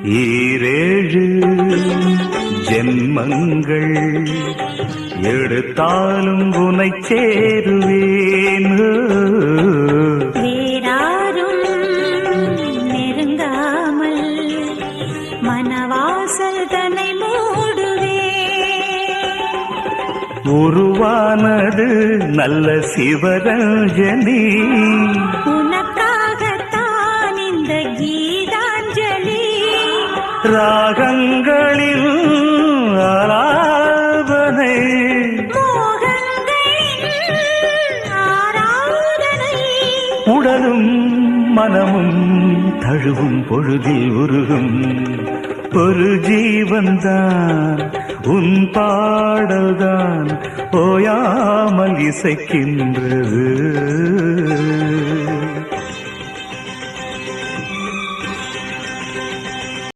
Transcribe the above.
ஈரேழு ஜென்மங்கள் எடுத்தாலும் உனை சேருவேன். வேறாரும் நெருங்காமல் மனவாசல் தன்னை மூடுவே. உருவானது நல்ல சிவரஞ்சனி, உனக்காகத்தான் இந்த கீதாஞ்சலி. ராகங்களில் ஆராதனை, மோகங்களின் ஆராதனை. உடலும் மனமும் தழுவும் பொழுதில் உருகும் ஒரு ஜீவன்தான் உன் பாடல்தான் ஓயாமல் இசைக்கின்றது.